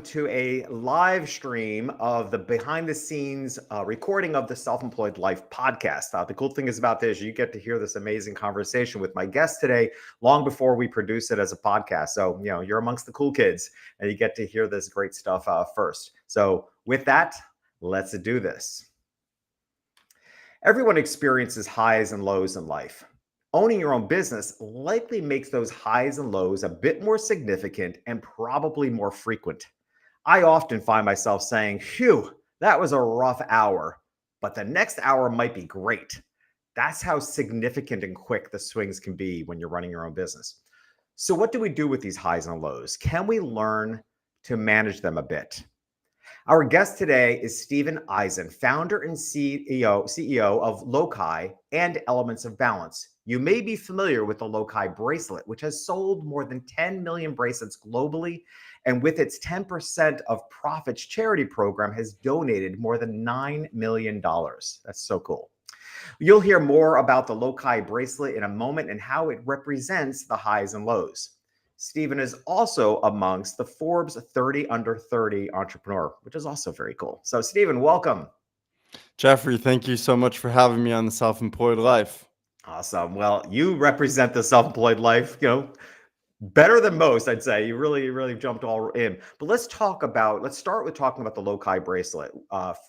to a live stream of the behind the scenes recording of the Self-Employed Life podcast. The cool thing is about this, you get to hear this amazing conversation with my guest today long before we produce it as a podcast. So, you're amongst the cool kids and you get to hear this great stuff first. So with that, let's do this. Everyone experiences highs and lows in life. Owning your own business likely makes those highs and lows a bit more significant and probably more frequent. I often find myself saying, phew, that was a rough hour, but the next hour might be great. That's how significant and quick the swings can be when you're running your own business. So, what do we do with these highs and lows? Can we learn to manage them a bit? Our guest today is Steven Izen, founder and CEO of Lokai and Elements of Balance. You may be familiar with the Lokai bracelet, which has sold more than 10 million bracelets globally, and with its 10% of profits charity program has donated more than $9 million. That's so cool. You'll hear more about the Lokai bracelet in a moment and how it represents the highs and lows. Steven is also amongst the Forbes 30 under 30 entrepreneur, which is also very cool. So, Steven, welcome. Jeffrey, thank you so much for having me on the Self-Employed Life. Awesome. Well, you represent the self-employed life, better than most, I'd say. You really jumped all in. But let's start with talking about the Lokai bracelet,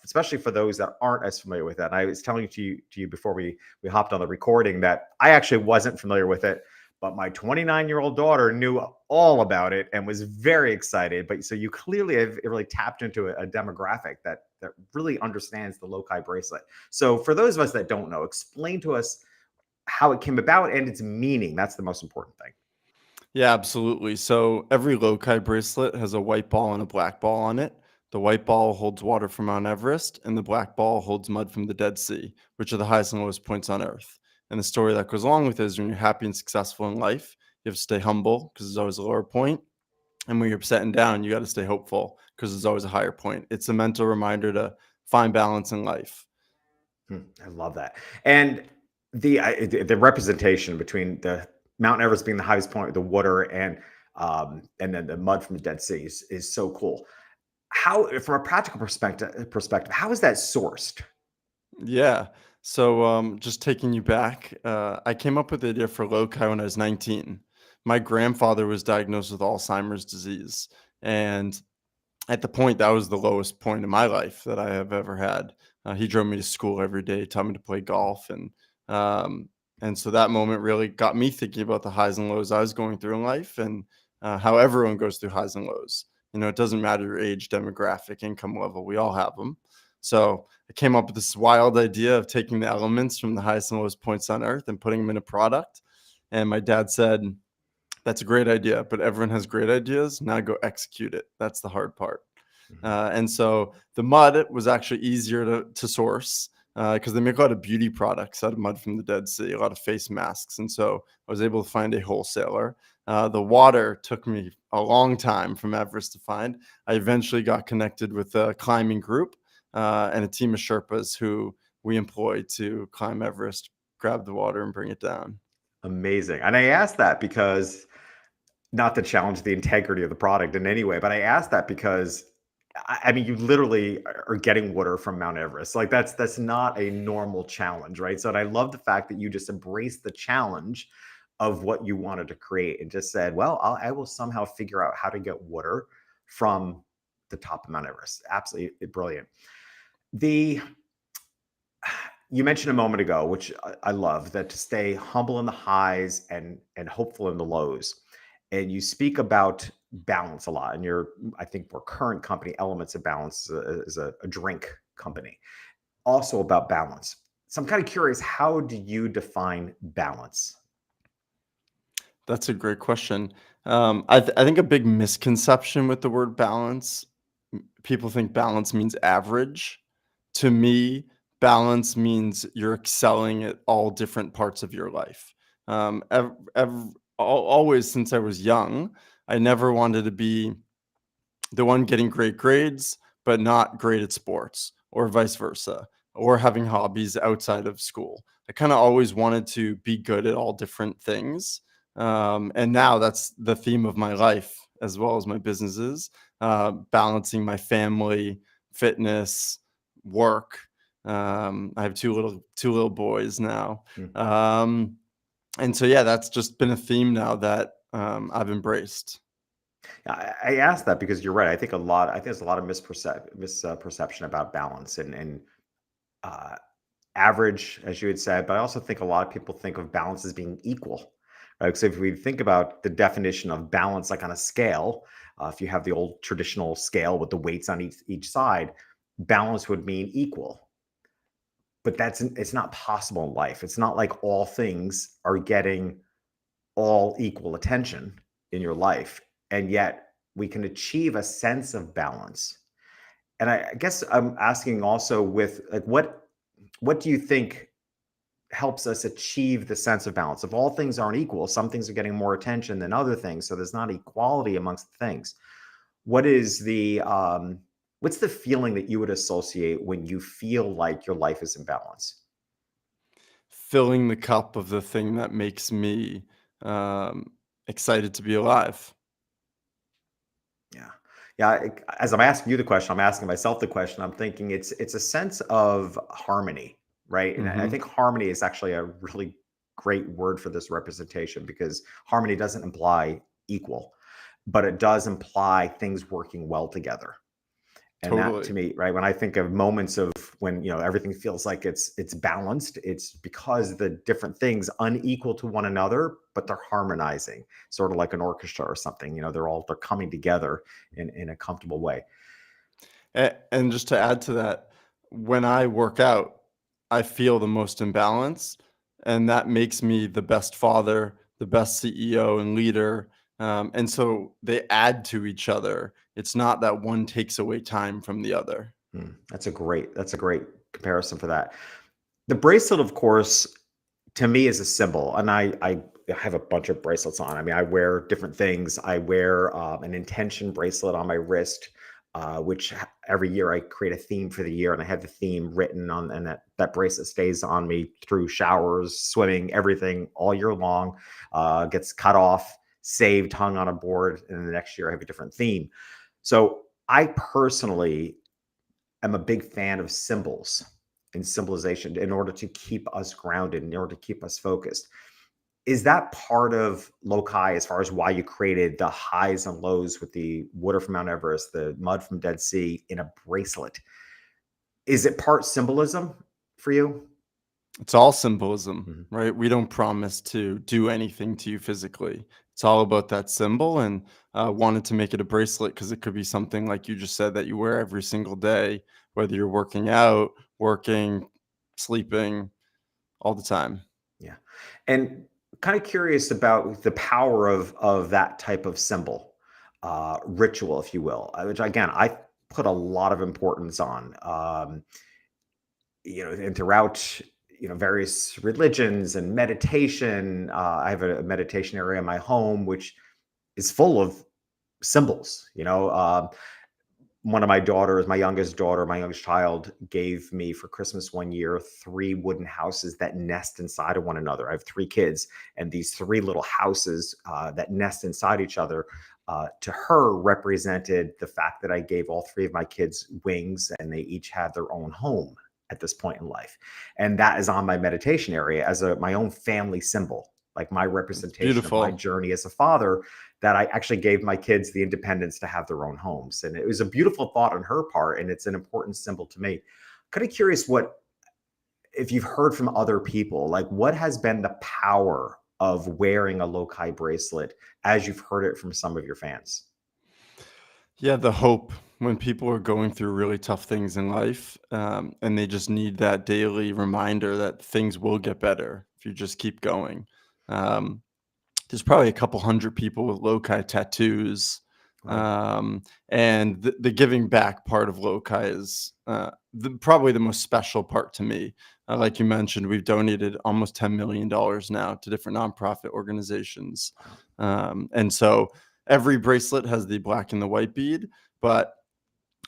especially for those that aren't as familiar with that. And I was telling to you before we hopped on the recording that I actually wasn't familiar with it, but my 29-year-old daughter knew all about it and was very excited. But so you clearly have really tapped into a demographic that really understands the Lokai bracelet. So for those of us that don't know, explain to us how it came about and its meaning. That's the most important thing. Yeah, absolutely. So every Lokai bracelet has a white ball and a black ball on it. The white ball holds water from Mount Everest, and the black ball holds mud from the Dead Sea, which are the highest and lowest points on Earth. And the story that goes along with it is when you're happy and successful in life, you have to stay humble because there's always a lower point. And when you're upset and down, you got to stay hopeful because there's always a higher point. It's a mental reminder to find balance in life. I love that. And the representation between the Mount Everest being the highest point, the water, and then the mud from the Dead Sea is so cool. How, from a practical perspective, how is that sourced? Yeah. So, just taking you back, I came up with the idea for Lokai when I was 19. My grandfather was diagnosed with Alzheimer's disease. And at the point, that was the lowest point in my life that I have ever had. He drove me to school every day, taught me to play golf. And so that moment really got me thinking about the highs and lows I was going through in life and how everyone goes through highs and lows. It doesn't matter your age, demographic, income level, we all have them. So I came up with this wild idea of taking the elements from the highest and lowest points on Earth and putting them in a product. And my dad said, that's a great idea, but everyone has great ideas. Now go execute it. That's the hard part. And so the mud was actually easier to source because they make a lot of beauty products out of mud from the Dead Sea, a lot of face masks. And so I was able to find a wholesaler. The water took me a long time from Everest to find. I eventually got connected with a climbing group and a team of Sherpas who we employ to climb Everest, grab the water, and bring it down. Amazing. And I asked that because, not to challenge the integrity of the product in any way, but I asked that because I mean, you literally are getting water from Mount Everest. Like that's not a normal challenge, right? So, and I love the fact that you just embraced the challenge of what you wanted to create and just said, well, I will somehow figure out how to get water from the top of Mount Everest. Absolutely brilliant. The You mentioned a moment ago, which I love, that to stay humble in the highs and hopeful in the lows. And you speak about balance a lot. And I think, more current company, Elements of Balance, is a drink company, also about balance. So I'm kind of curious, how do you define balance? That's a great question. I think a big misconception with the word balance, people think balance means average. To me, balance means you're excelling at all different parts of your life. Always since I was young, I never wanted to be the one getting great grades, but not great at sports, or vice versa, or having hobbies outside of school. I kind of always wanted to be good at all different things. And now that's the theme of my life as well as my businesses. balancing my family, fitness, work. I have two little boys now. Mm. And so, yeah, that's just been a theme now that I've embraced. I asked that because you're right. I think there's a lot of misperception about balance and uh, average, as you had said, but I also think a lot of people think of balance as being equal. Right? So if we think about the definition of balance, like on a scale, if you have the old traditional scale with the weights on each side, balance would mean equal. But it's not possible in life. It's not like all things are getting all equal attention in your life, and yet we can achieve a sense of balance. And I guess I'm asking also with like what do you think helps us achieve the sense of balance? If all things aren't equal, some things are getting more attention than other things, so there's not equality amongst the things. What is what's the feeling that you would associate when you feel like your life is in balance? Filling the cup of the thing that makes me um, excited to be alive. Yeah. Yeah, as I'm asking you the question, I'm asking myself the question. I'm thinking it's a sense of harmony, right? And I Hmm. think harmony is actually a really great word for this representation because harmony doesn't imply equal, but it does imply things working well together. And that to Totally. me, right, when I think of moments of when, everything feels like it's balanced, it's because the different things unequal to one another, but they're harmonizing, sort of like an orchestra or something. They're coming together in a comfortable way. And just to add to that, when I work out, I feel the most imbalance, and that makes me the best father, the best CEO and leader. And so they add to each other. It's not that one takes away time from the other. That's a great comparison for that. The bracelet, of course, to me is a symbol, and I have a bunch of bracelets on. I mean, I wear different things. I wear an intention bracelet on my wrist, every year I create a theme for the year, and I have the theme written on, and that bracelet stays on me through showers, swimming, everything all year long. Gets cut off, saved, hung on a board, and then the next year I have a different theme. So I personally am a big fan of symbols and symbolization in order to keep us grounded, in order to keep us focused. Is that part of Lokai as far as why you created the highs and lows with the water from Mount Everest, the mud from Dead Sea in a bracelet? Is it part symbolism for you? It's all symbolism, Mhm. right? We don't promise to do anything to you physically. It's all about that symbol, and wanted to make it a bracelet because it could be something like you just said that you wear every single day, whether you're working out, working, sleeping, all the time. Yeah. And kind of curious about the power of that type of symbol, ritual, if you will, which again, I put a lot of importance on. And throughout various religions and meditation, I have a meditation area in my home which is full of symbols. One of my daughters, my youngest child, gave me for Christmas one year three wooden houses that nest inside of one another. I have three kids, and these three little houses that nest inside each other, to her, represented the fact that I gave all three of my kids wings, and they each had their own home at this point in life. And that is on my meditation area as my own family symbol, like my It's representation of my beautiful. journey as a father, that I actually gave my kids the independence to have their own homes. And it was a beautiful thought on her part, and it's an important symbol to me. Kind of curious what, if you've heard from other people, like what has been the power of wearing a Lokai bracelet as you've heard it from some of your fans? Yeah, the hope when people are going through really tough things in life, and they just need that daily reminder that things will get better if you just keep going. Um, there's probably a couple hundred people with Lokai tattoos. Wow. Um, and the giving back part of Lokai is probably the most special part to me. Like you mentioned, we've donated almost $10 million now to different nonprofit organizations. Wow. And so every bracelet has the black and the white bead, but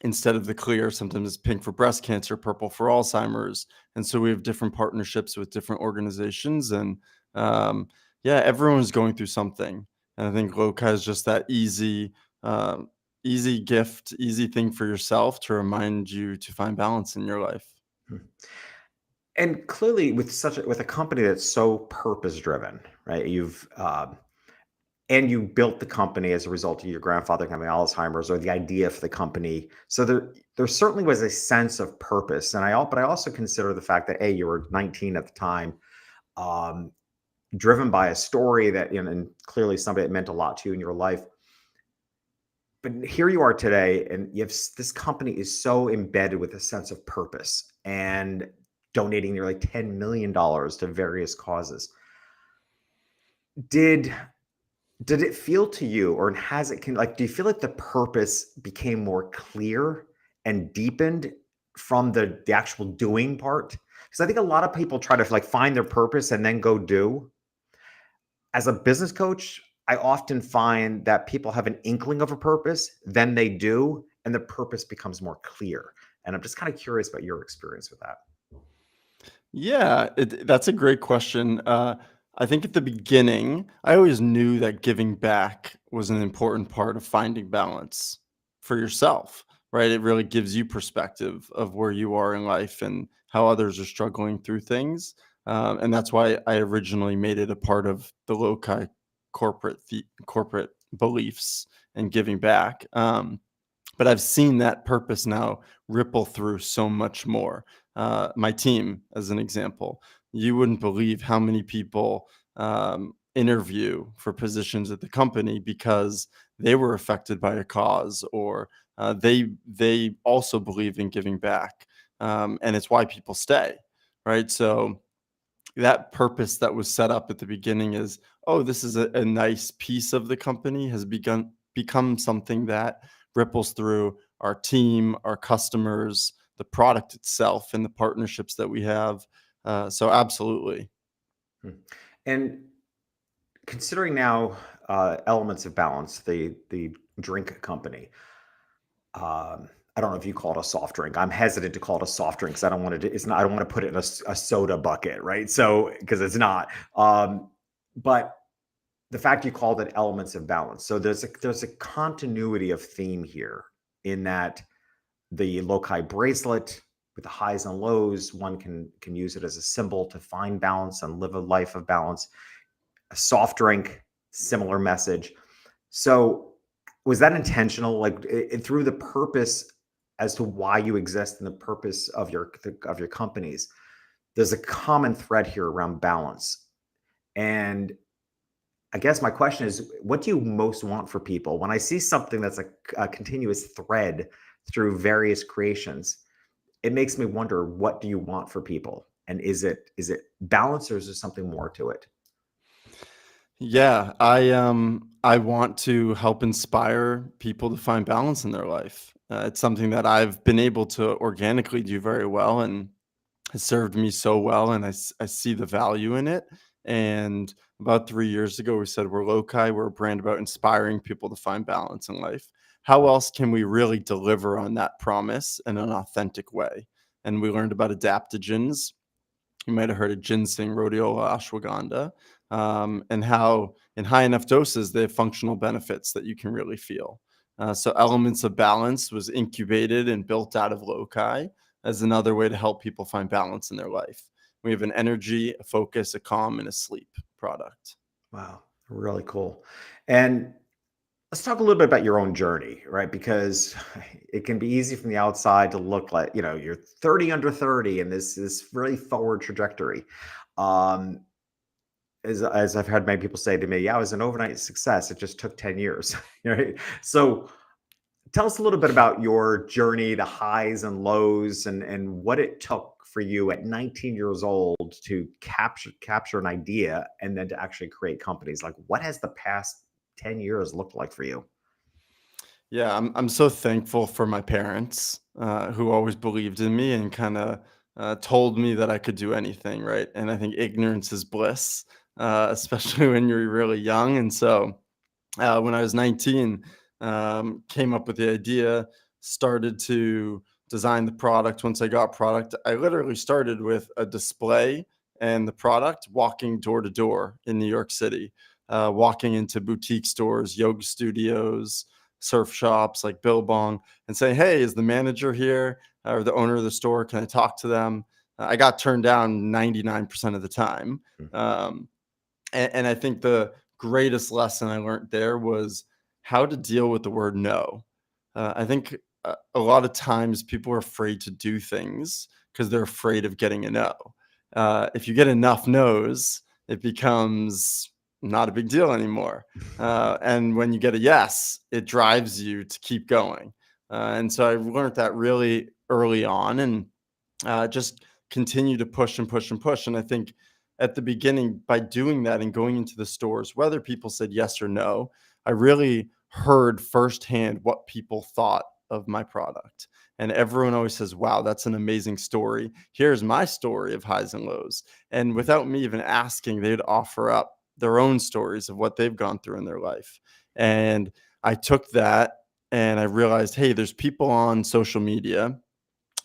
instead of the clear, sometimes it's pink for breast cancer, purple for Alzheimer's. And so we have different partnerships with different organizations. And um, yeah, everyone's going through something. And I think Loka is just that easy. easy gift, easy thing for yourself to remind you to find balance in your life. Hmm. And clearly, with a company that's so purpose driven, right? And you built the company as a result of your grandfather having Alzheimer's, or the idea for the company. So there certainly was a sense of purpose. But I also consider the fact that you were 19 at the time, um, driven by a story that, and clearly somebody that meant a lot to you in your life. But here you are today, and this company is so embedded with a sense of purpose and donating nearly $10 million to various causes. Did did it feel to you, or has it do you feel like the purpose became more clear and deepened from the actual doing part? Because I think a lot of people try to find their purpose and then go do. As a business coach, I often find that people have an inkling of a purpose, then they do, and the purpose becomes more clear. And I'm just kind of curious about your experience with that. Yeah, that's a great question. I think at the beginning, I always knew that giving back was an important part of finding balance for yourself, right? It really gives you perspective of where you are in life and how others are struggling through things. And that's why I originally made it a part of the Lokai corporate beliefs and giving back. But I've seen that purpose now ripple through so much more. My team, as an example, you wouldn't believe how many people interview for positions at the company because they were affected by a cause, or they also believe in giving back, and it's why people stay, right? So that purpose that was set up at the beginning is, oh, this is a nice piece of the company, has become something that ripples through our team, our customers, the product itself, and the partnerships that we have. So absolutely. Hmm. And considering now elements of balance, the drink company. I don't know if you call it a soft drink. I'm hesitant to call it a soft drink because I don't want to. It's not. I don't want to put it in a soda bucket, right? So because it's not. But the fact you called it elements of balance. So there's a continuity of theme here in that the Lokai bracelet with the highs and lows, one can use it as a symbol to find balance and live a life of balance. A soft drink, similar message. So was that intentional? Through the purpose as to why you exist and the purpose of your companies, there's a common thread here around balance. And I guess my question is, what do you most want for people? When I see something that's a continuous thread through various creations, it makes me wonder, what do you want for people? And is it balance, or is there something more to it? Yeah, I want to help inspire people to find balance in their life. It's something that I've been able to organically do very well, and has served me so well, and I see the value in it. And about 3 years ago, we said, we're Lokai. We're a brand about inspiring people to find balance in life. How else can we really deliver on that promise in an authentic way? And we learned about adaptogens. You might have heard of ginseng, rhodiola, ashwagandha, and how in high enough doses they have functional benefits that you can really feel. So Elements of Balance was incubated and built out of Lokai as another way to help people find balance in their life. We have an energy, a focus, a calm, and a sleep product. Wow, really cool. And let's talk a little bit about your own journey, right? Because it can be easy from the outside to look like, you're 30 under 30 and this really forward trajectory. Um, as I've had many people say to me, yeah, it was an overnight success. It just took 10 years. Right? So tell us a little bit about your journey, the highs and lows, and what it took for you at 19 years old to capture an idea and then to actually create companies. Like, what has the past 10 years looked like for you? Yeah, I'm so thankful for my parents, who always believed in me and kind of told me that I could do anything, right? And I think ignorance is bliss, especially when you're really young. And so when I was 19, came up with the idea, started to design the product. Once I got product, I literally started with a display and the product, walking door to door in New York City, walking into boutique stores, yoga studios, surf shops like Billabong and say, hey, is the manager here or the owner of the store? Can I talk to them? I got turned down 99% of the time. Mm. Um, and I think the greatest lesson I learned there was how to deal with the word no. I think a lot of times people are afraid to do things because they're afraid of getting a no. If you get enough no's, it becomes not a big deal anymore. And when you get a yes, it drives you to keep going. And so I learned that really early on, and just continue to push and push and push. And I think at the beginning, by doing that and going into the stores, whether people said yes or no, I really heard firsthand what people thought of my product. And everyone always says, wow, that's an amazing story. Here's my story of highs and lows. And without me even asking, they'd offer up their own stories of what they've gone through in their life. And I took that and I realized, hey, there's people on social media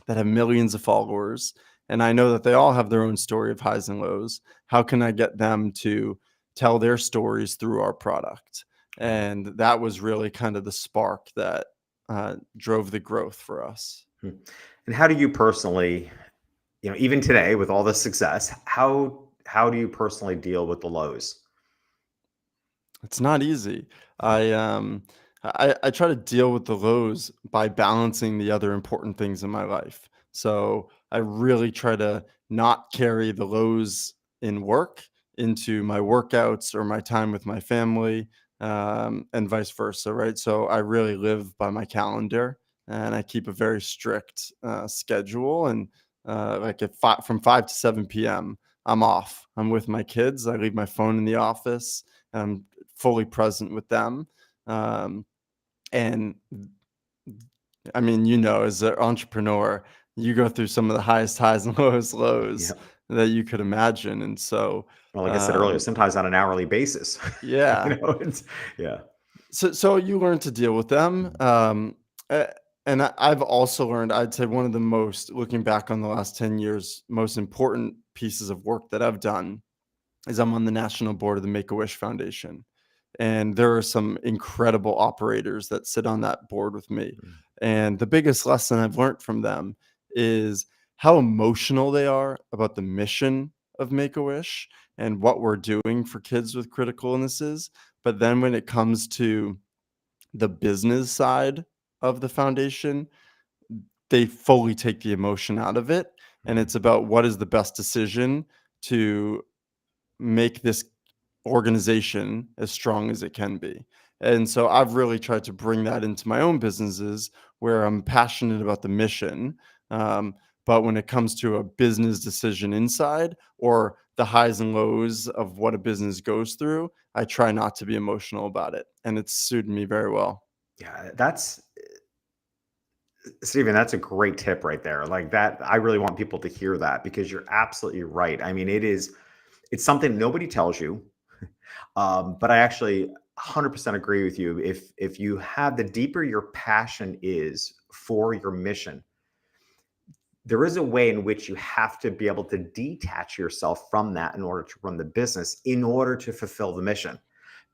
that have millions of followers, and I know that they all have their own story of highs and lows. How can I get them to tell their stories through our product? And that was really kind of the spark that drove the growth for us. Hmm. And how do you personally, even today with all the success, how do you personally deal with the lows? It's not easy. I try to deal with the lows by balancing the other important things in my life. So I really try to not carry the lows in work into my workouts or my time with my family, and vice versa, right? So I really live by my calendar, and I keep a very strict schedule. And like from 5 to 7 p.m., I'm off. I'm with my kids. I leave my phone in the office. I'm fully present with them. Um, and I mean, as an entrepreneur, you go through some of the highest highs and lowest lows Yeah. that you could imagine. And so, Well, like I said earlier, um, sometimes on an hourly basis. yeah, It's yeah. so you learn to deal with them. A- and I've also learned, I'd say one of the most, looking back on the last 10 years, most important pieces of work that I've done is I'm on the national board of the Make-A-Wish Foundation. And there are some incredible operators that sit on that board with me. Mm. And the biggest lesson I've learned from them is how emotional they are about the mission of Make a Wish and what we're doing for kids with critical illnesses. But then when it comes to the business side of the foundation, they fully take the emotion out of it. And Mhm. it's about what is the best decision to make this organization as strong as it can be. And so I've really tried to bring that into my own businesses where I'm passionate about the mission. Um, but when it comes to a business decision inside or the highs and lows of what a business goes through, I try not to be emotional about it. And it's suited me very well. Yeah, that's Steven, that's a great tip right there. Like that, I really want people to hear that because you're absolutely right. I mean, it's something nobody tells you. But I actually 100% agree with you. If you have the deeper your passion is for your mission, there is a way in which you have to be able to detach yourself from that in order to run the business, in order to fulfill the mission.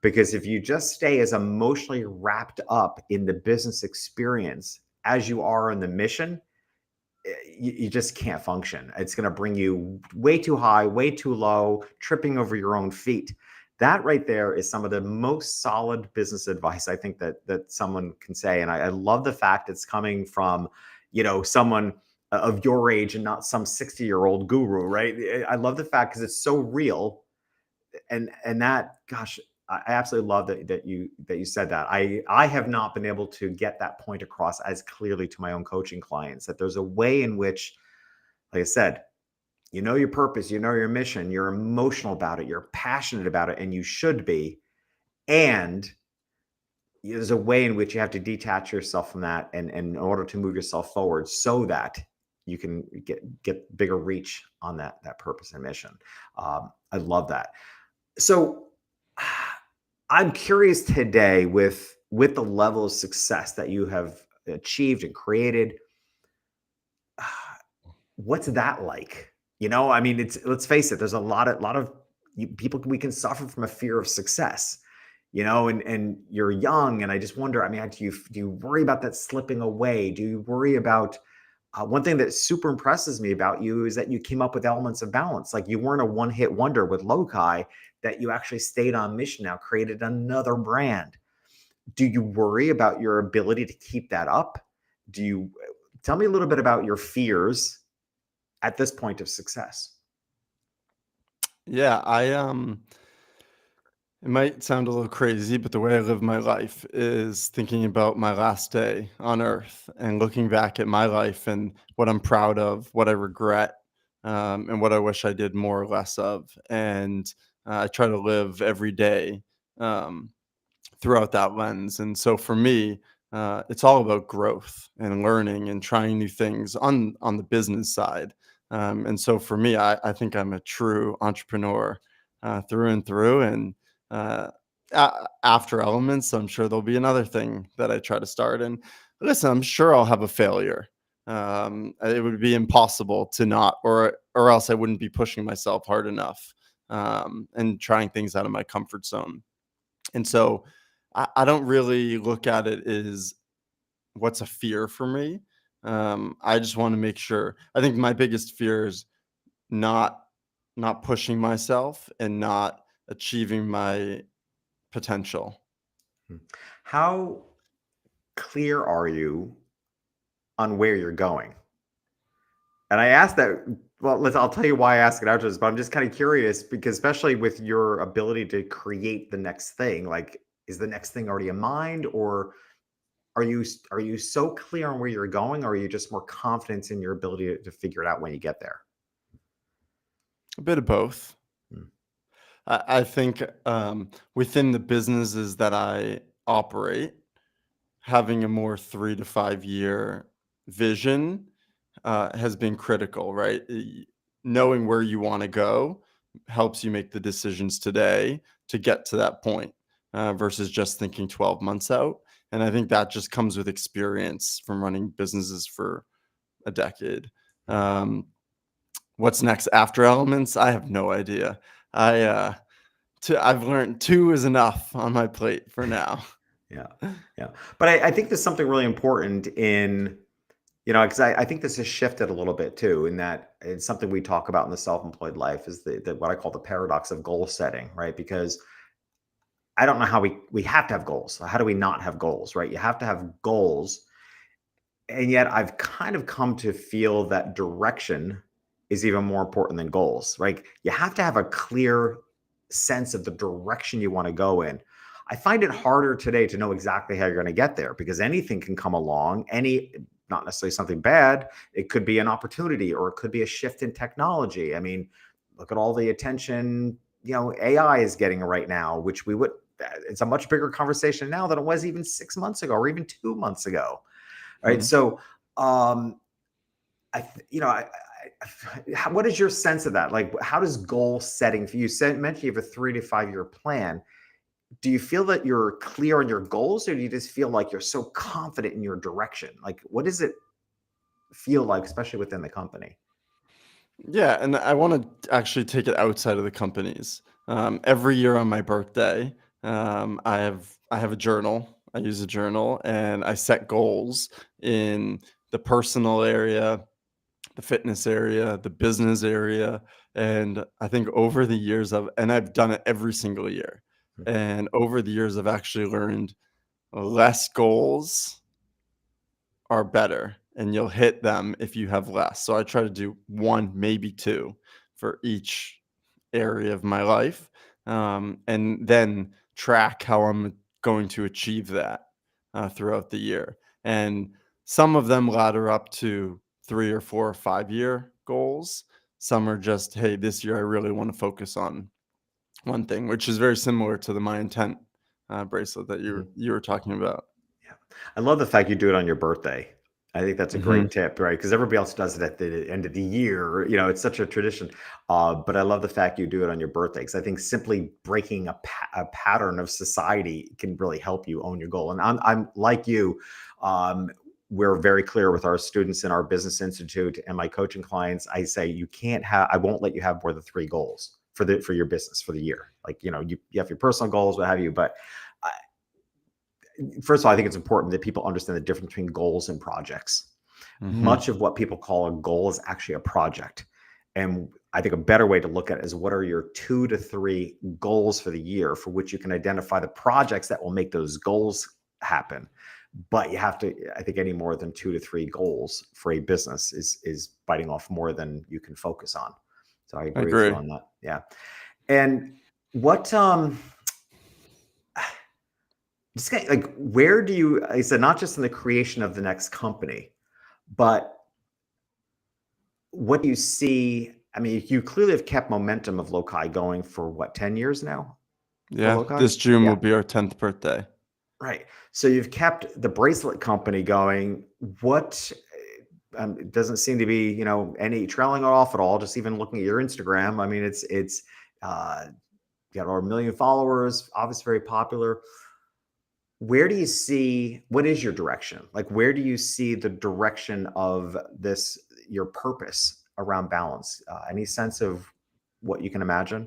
Because if you just stay as emotionally wrapped up in the business experience as you are in the mission, you just can't function. It's going to bring you way too high, way too low, tripping over your own feet. That right there is some of the most solid business advice I think that someone can say. And I love the fact it's coming from, someone of your age and not some 60-year-old guru, right? I love the fact because it's so real, and that, gosh, I absolutely love that you said that. I have not been able to get that point across as clearly to my own coaching clients, that there's a way in which, like I said, your purpose, your mission, you're emotional about it, you're passionate about it, and you should be. And there's a way in which you have to detach yourself from that, and in order to move yourself forward so that you can get bigger reach on that purpose and mission. I love that. So I'm curious today, with the level of success that you have achieved and created, what's that like? I mean, let's face it, there's a lot of people, we can suffer from a fear of success. and you're young. And I just wonder, I mean, do you worry about that slipping away? Do you worry about one thing that super impresses me about you is that you came up with elements of balance. Like you weren't a one-hit wonder with Lokai, that you actually stayed on mission, now created another brand. Do you worry about your ability to keep that up? Do you Tell me a little bit about your fears at this point of success? Yeah, it might sound a little crazy, but the way I live my life is thinking about my last day on earth and looking back at my life and what I'm proud of, what I regret, and what I wish I did more or less of. And I try to live every day um, throughout that lens. And so for me, it's all about growth and learning and trying new things on the business side. And so for me, I think I'm a true entrepreneur through and through. And uh, after elements, I'm sure there'll be another thing that I try to start. And listen, I'm sure I'll have a failure. It would be impossible to not, or else I wouldn't be pushing myself hard enough and trying things out of my comfort zone. And so I don't really look at it as what's a fear for me. I just want to make sure. I think my biggest fear is not not pushing myself and not achieving my potential. Hmm. How clear are you on where you're going? And I asked that, well, I'll tell you why I ask it afterwards, but I'm just kind of curious because especially with your ability to create the next thing, like is the next thing already in mind, or are you so clear on where you're going, or are you just more confident in your ability to figure it out when you get there? A bit of both. Hmm. I think within the businesses that I operate, having a more 3 to 5 year vision has been critical, right? Knowing where you want to go helps you make the decisions today to get to that point versus just thinking 12 months out. And I think that just comes with experience from running businesses for a decade. Um, what's next after elements? I have no idea. I I've learned two is enough on my plate for now. Yeah, yeah. But I think there's something really important in, because I think this has shifted a little bit too, in that it's something we talk about in the self-employed life is the what I call the paradox of goal setting, right? Because I don't know how we have to have goals. How do we not have goals, right? You have to have goals. And yet I've kind of come to feel that direction is even more important than goals, right? You have to have a clear sense of the direction you want to go in. I find it harder today to know exactly how you're going to get there because anything can come along, not necessarily something bad. It could be an opportunity or it could be a shift in technology. I mean, look at all the attention, AI is getting right now, which it's a much bigger conversation now than it was even 6 months ago or even 2 months ago. Right. Mhm. So, I, th- you know, what is your sense of that? Like, how does goal setting for you? Mentioned you have a 3 to 5 year plan. Do you feel that you're clear on your goals, or do you just feel like you're so confident in your direction? Like, what does it feel like, especially within the company? Yeah, and I want to actually take it outside of the companies. Every year on my birthday, I have a journal. I use a journal, and I set goals in the personal area, the fitness area, the business area, and I think over the years I've done it every single year. And over the years, I've actually learned less goals are better and you'll hit them if you have less. So I try to do one, maybe two for each area of my life, and then track how I'm going to achieve that throughout the year. And some of them ladder up to 3 or 4 or 5 year goals. Some are just, hey, this year I really want to focus on one thing, which is very similar to the My Intent bracelet that you Mhm. you were talking about. Yeah. I love the fact you do it on your birthday. I think that's a great Mhm. tip, right? Because everybody else does it at the end of the year. It's such a tradition. But I love the fact you do it on your birthday because I think simply breaking a pattern of society can really help you own your goal. And I'm like you. We're very clear with our students in our business institute and my coaching clients. I say you can't have. I won't let you have more than 3 goals for your business for the year. Like, you have your personal goals, what have you, but first of all, I think it's important that people understand the difference between goals and projects. Much of what people call a goal is actually a project. And I think a better way to look at it is, what are your 2 to 3 goals for the year, for which you can identify the projects that will make those goals happen. But you have to, I think any more than 2 to 3 goals for a business is biting off more than you can focus on. So I I agree with you agree. on that. Yeah. And what, just like, where do you, I said, not just in the creation of the next company, but what do you see? I mean, you clearly have kept momentum of Lokai going for what, 10 years now for Yeah, Lokai? this June Yeah, will be our 10th birthday. right. So you've kept the bracelet company going. What, it doesn't seem to be, any trailing off at all. Just even looking at your Instagram, I mean, it's got over 1 million followers, obviously very popular. Where do you see, what is your direction? Like, where do you see the direction of this, your purpose around balance? Any sense of what you can imagine?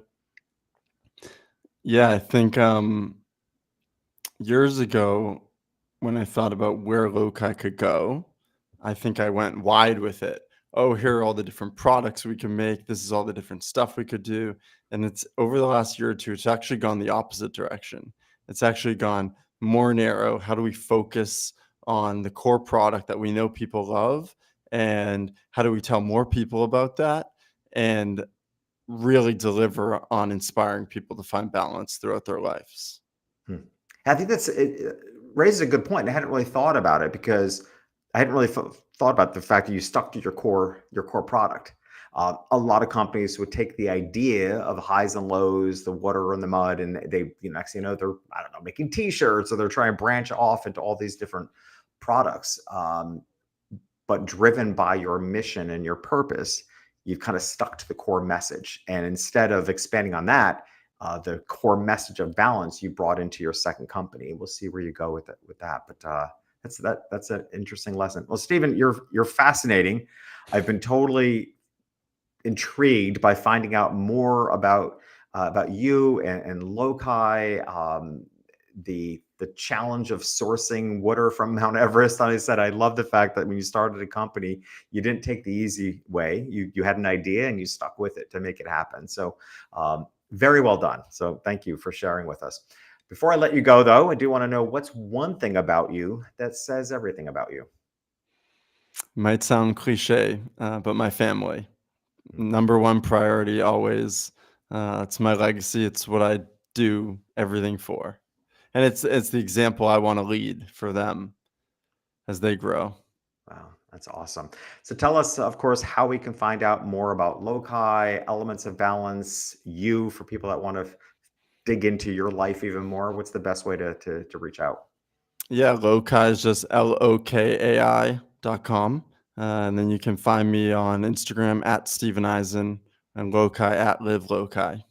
Yeah, I think years ago, when I thought about where Lokai could go, I think I went wide with it. Oh, here are all the different products we can make. This is all the different stuff we could do. And it's over the last year or two, it's actually gone the opposite direction. It's actually gone more narrow. How do we focus on the core product that we know people love? And how do we tell more people about that? And really deliver on inspiring people to find balance throughout their lives. Hmm. I think it raises a good point. I hadn't really thought about it, because I hadn't really thought about the fact that you stuck to your core product. A lot of companies would take the idea of highs and lows, the water and the mud, and they, next thing you know, they're, I don't know, making T-shirts, or they're trying to branch off into all these different products. But driven by your mission and your purpose, you've kind of stuck to the core message. And instead of expanding on that, the core message of balance you brought into your second company. We'll see where you go with it, with that. But that's an interesting lesson. Well, Steven, you're fascinating. I've been totally intrigued by finding out more about you and Lokai, the challenge of sourcing water from Mount Everest. And I said, I love the fact that when you started a company, you didn't take the easy way. You had an idea and you stuck with it to make it happen. So very well done. So thank you for sharing with us. Before I let you go, though, I do want to know, what's one thing about you that says everything about you? Might sound cliche, but my family. Number one priority always. It's my legacy. It's what I do everything for. And it's the example I want to lead for them as they grow. Wow, that's awesome. So tell us, of course, how we can find out more about Lokai, Elements of Balance, you, for people that want to dig into your life even more. What's the best way to reach out? Yeah, Lokai is just LOKAI.com. And then you can find me on Instagram at Steven Izen and Lokai at Live Lokai.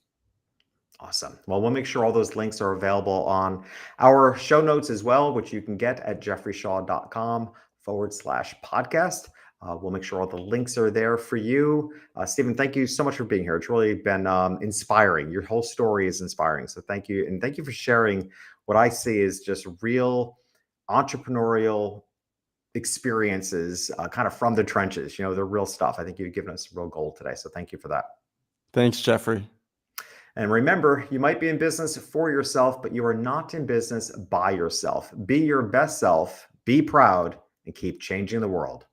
Awesome. Well, we'll make sure all those links are available on our show notes as well, which you can get at jeffreyshaw.com/podcast. We'll make sure all the links are there for you. Steven, thank you so much for being here. It's really been inspiring. Your whole story is inspiring. So thank you. And thank you for sharing what I see is just real entrepreneurial experiences, kind of from the trenches, the real stuff. I think you've given us real gold today. So thank you for that. Thanks, Jeffrey. And remember, you might be in business for yourself, but you are not in business by yourself. Be your best self, be proud, and keep changing the world.